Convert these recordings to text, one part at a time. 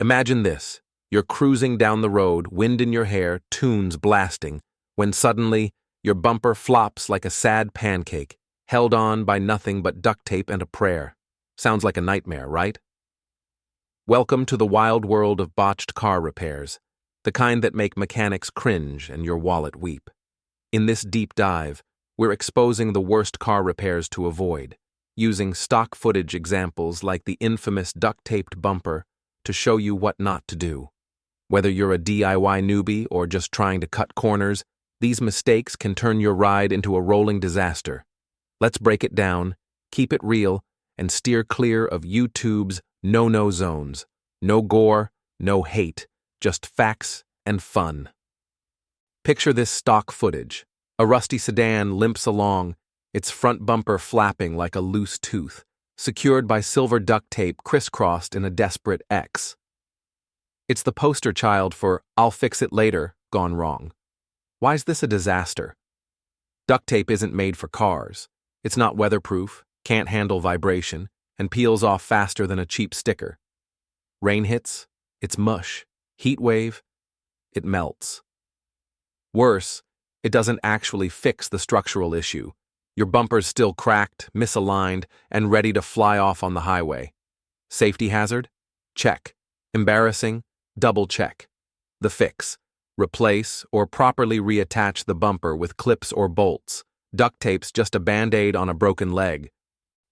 Imagine this. You're cruising down the road, wind in your hair, tunes blasting, when suddenly your bumper flops like a sad pancake, held on by nothing but duct tape and a prayer. Sounds like a nightmare, right? Welcome to the wild world of botched car repairs, the kind that make mechanics cringe and your wallet weep. In this deep dive, we're exposing the worst car repairs to avoid, using stock footage examples like the infamous duct-taped bumper to show you what not to do. Whether you're a DIY newbie or just trying to cut corners, these mistakes can turn your ride into a rolling disaster. Let's break it down, keep it real, and steer clear of YouTube's no-no zones. No gore, no hate, just facts and fun. Picture this stock footage. A rusty sedan limps along, its front bumper flapping like a loose tooth, secured by silver duct tape crisscrossed in a desperate X. It's the poster child for "I'll fix it later" gone wrong. Why's this a disaster? Duct tape isn't made for cars. It's not weatherproof, can't handle vibration, and peels off faster than a cheap sticker. Rain hits, it's mush. Heat wave, it melts. Worse, it doesn't actually fix the structural issue. Your bumper's still cracked, misaligned, and ready to fly off on the highway. Safety hazard? Check. Embarrassing? Double check. The fix: replace or properly reattach the bumper with clips or bolts. Duct tape's just a band-aid on a broken leg.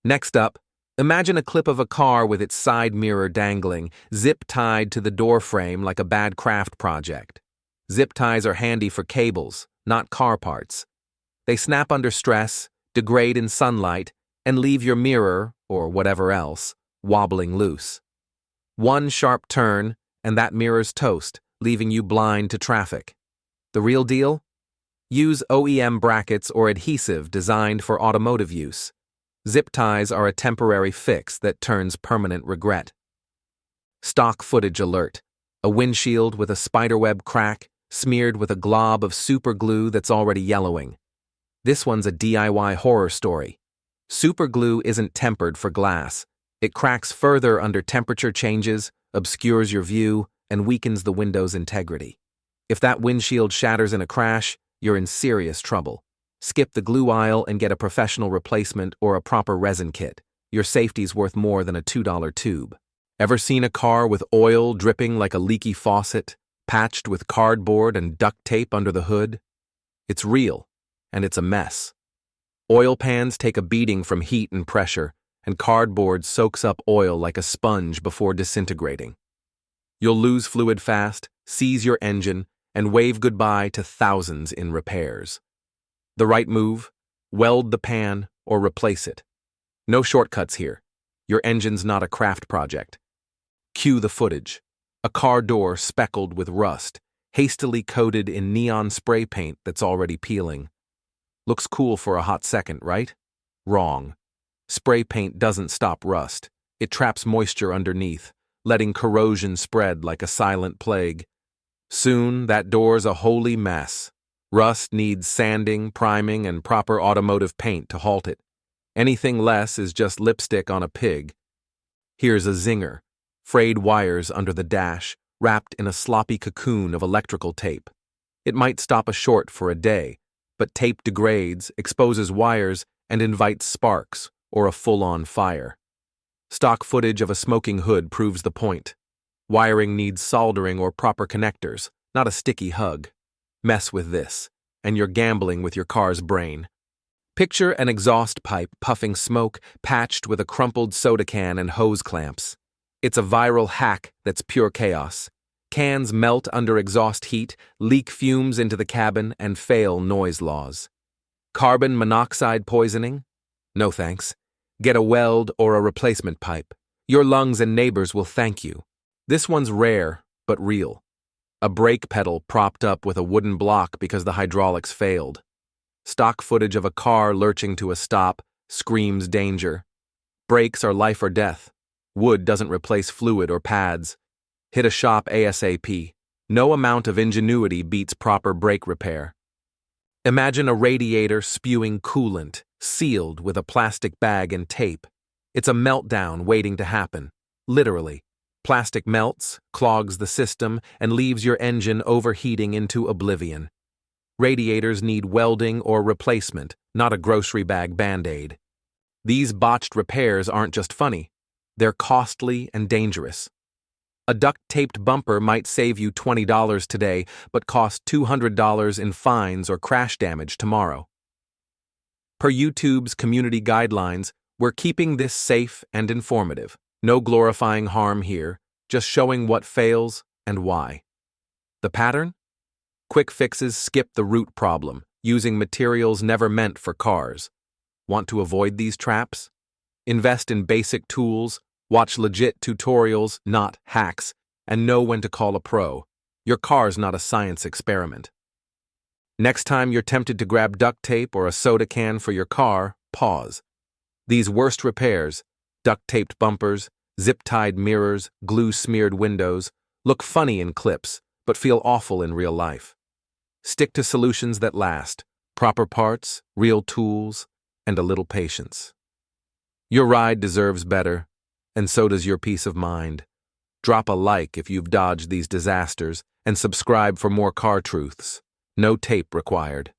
Next up, imagine a clip of a car with its side mirror dangling, zip-tied to the door frame like a bad craft project. Zip ties are handy for cables, not car parts. They snap under stress, degrade in sunlight, and leave your mirror, or whatever else, wobbling loose. One sharp turn, and that mirror's toast, leaving you blind to traffic. The real deal? Use OEM brackets or adhesive designed for automotive use. Zip ties are a temporary fix that turns permanent regret. Stock footage alert. A windshield with a spiderweb crack, smeared with a glob of super glue that's already yellowing. This one's a DIY horror story. Super glue isn't tempered for glass. It cracks further under temperature changes, obscures your view, and weakens the window's integrity. If that windshield shatters in a crash, you're in serious trouble. Skip the glue aisle and get a professional replacement or a proper resin kit. Your safety's worth more than a $2 tube. Ever seen a car with oil dripping like a leaky faucet, patched with cardboard and duct tape under the hood? It's real, and it's a mess. Oil pans take a beating from heat and pressure, and cardboard soaks up oil like a sponge before disintegrating. You'll lose fluid fast, seize your engine, and wave goodbye to thousands in repairs. The right move: weld the pan or replace it. No shortcuts here. Your engine's not a craft project. Cue the footage. A car door speckled with rust, hastily coated in neon spray paint that's already peeling. Looks cool for a hot second, right? Wrong. Spray paint doesn't stop rust. It traps moisture underneath, letting corrosion spread like a silent plague. Soon, that door's a holy mess. Rust needs sanding, priming, and proper automotive paint to halt it. Anything less is just lipstick on a pig. Here's a zinger: frayed wires under the dash, wrapped in a sloppy cocoon of electrical tape. It might stop a short for a day, but tape degrades, exposes wires, and invites sparks, or a full-on fire. Stock footage of a smoking hood proves the point. Wiring needs soldering or proper connectors, not a sticky hug. Mess with this, and you're gambling with your car's brain. Picture an exhaust pipe puffing smoke, patched with a crumpled soda can and hose clamps. It's a viral hack that's pure chaos. Cans melt under exhaust heat, leak fumes into the cabin, and fail noise laws. Carbon monoxide poisoning? No thanks. Get a weld or a replacement pipe. Your lungs and neighbors will thank you. This one's rare, but real. A brake pedal propped up with a wooden block because the hydraulics failed. Stock footage of a car lurching to a stop screams danger. Brakes are life or death. Wood doesn't replace fluid or pads. Hit a shop ASAP. No amount of ingenuity beats proper brake repair. Imagine a radiator spewing coolant, sealed with a plastic bag and tape. It's a meltdown waiting to happen. Literally. Plastic melts, clogs the system, and leaves your engine overheating into oblivion. Radiators need welding or replacement, not a grocery bag Band-Aid. These botched repairs aren't just funny, they're costly and dangerous. A duct-taped bumper might save you $20 today, but cost $200 in fines or crash damage tomorrow. Per YouTube's community guidelines, we're keeping this safe and informative. No glorifying harm here, just showing what fails and why. The pattern? Quick fixes skip the root problem, using materials never meant for cars. Want to avoid these traps? Invest in basic tools, watch legit tutorials, not hacks, and know when to call a pro. Your car's not a science experiment. Next time you're tempted to grab duct tape or a soda can for your car, pause. These worst repairs, duct-taped bumpers, zip-tied mirrors, glue-smeared windows, look funny in clips, but feel awful in real life. Stick to solutions that last, proper parts, real tools, and a little patience. Your ride deserves better, and so does your peace of mind. Drop a like if you've dodged these disasters, and subscribe for more car truths. No tape required.